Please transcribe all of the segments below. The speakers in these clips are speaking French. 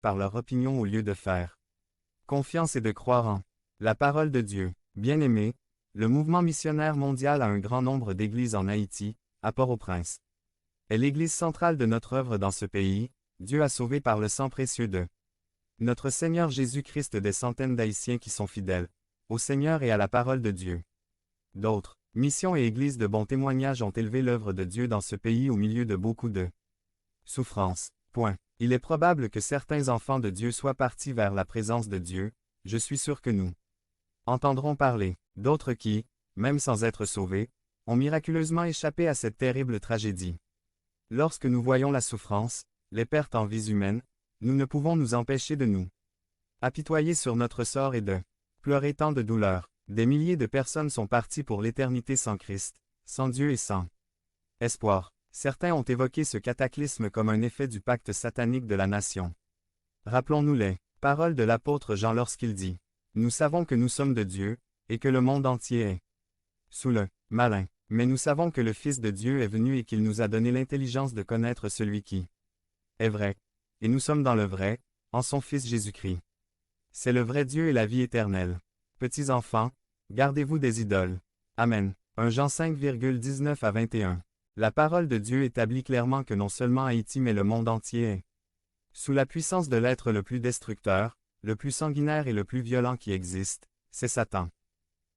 par leur opinion au lieu de faire confiance et de croire en la parole de Dieu. Bien-aimés, le mouvement missionnaire mondial a un grand nombre d'églises en Haïti, à Port-au-Prince. Est l'église centrale de notre œuvre dans ce pays, Dieu a sauvé par le sang précieux de notre Seigneur Jésus-Christ des centaines d'Haïtiens qui sont fidèles au Seigneur et à la parole de Dieu. D'autres missions et églises de bons témoignages ont élevé l'œuvre de Dieu dans ce pays au milieu de beaucoup de souffrances. Point. Il est probable que certains enfants de Dieu soient partis vers la présence de Dieu, je suis sûr que nous entendrons parler d'autres qui, même sans être sauvés, ont miraculeusement échappé à cette terrible tragédie. Lorsque nous voyons la souffrance, les pertes en vies humaines, nous ne pouvons nous empêcher de nous apitoyer sur notre sort et de pleurer tant de douleur. Des milliers de personnes sont parties pour l'éternité sans Christ, sans Dieu et sans espoir. Certains ont évoqué ce cataclysme comme un effet du pacte satanique de la nation. Rappelons-nous les paroles de l'apôtre Jean lorsqu'il dit « Nous savons que nous sommes de Dieu, et que le monde entier est sous le malin. Mais nous savons que le Fils de Dieu est venu et qu'il nous a donné l'intelligence de connaître celui qui est vrai. Et nous sommes dans le vrai, en son Fils Jésus-Christ. C'est le vrai Dieu et la vie éternelle. Petits enfants, gardez-vous des idoles. Amen. 1 Jean 5,19 à 21. La parole de Dieu établit clairement que non seulement Haïti mais le monde entier est sous la puissance de l'être le plus destructeur, le plus sanguinaire et le plus violent qui existe, c'est Satan.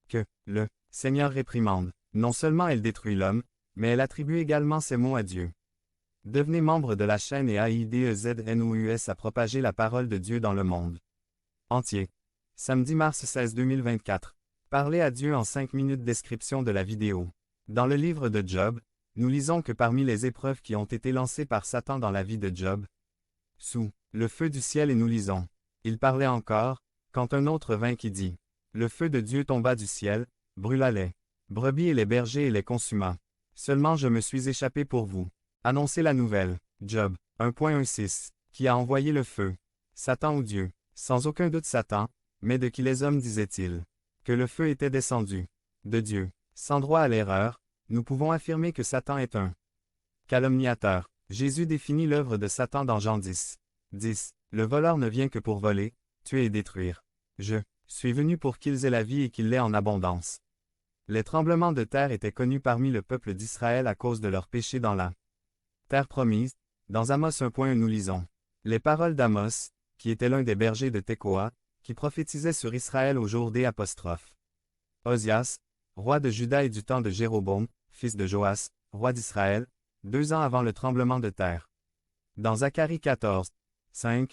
Que le Seigneur réprimande. Non seulement elle détruit l'homme, mais elle attribue également ses mots à Dieu. Devenez membre de la chaîne et AIDEZNOUS à propager la parole de Dieu dans le monde entier. Samedi mars 16 2024. Parlez à Dieu en 5 minutes. Description de la vidéo. Dans le livre de Job, nous lisons que parmi les épreuves qui ont été lancées par Satan dans la vie de Job, sous le feu du ciel et nous lisons. Il parlait encore, quand un autre vint qui dit, le feu de Dieu tomba du ciel, brûla les brebis et les bergers et les consuma. Seulement je me suis échappé pour vous. Annoncez la nouvelle. Job 1.16. Qui a envoyé le feu? Satan ou Dieu? Sans aucun doute Satan, mais de qui les hommes disaient-ils que le feu était descendu? De Dieu. Sans droit à l'erreur, nous pouvons affirmer que Satan est un calomniateur. Jésus définit l'œuvre de Satan dans Jean 10. 10. Le voleur ne vient que pour voler, tuer et détruire. Je suis venu pour qu'ils aient la vie et qu'ils l'aient en abondance. Les tremblements de terre étaient connus parmi le peuple d'Israël à cause de leurs péchés dans la terre promise. Dans Amos 1.1 nous lisons les paroles d'Amos, qui était l'un des bergers de Tekoa, qui prophétisait sur Israël au jour des apostrophes. Osias, roi de Juda et du temps de Jéroboam, fils de Joas, roi d'Israël, 2 ans avant le tremblement de terre. Dans Zacharie 14, 5,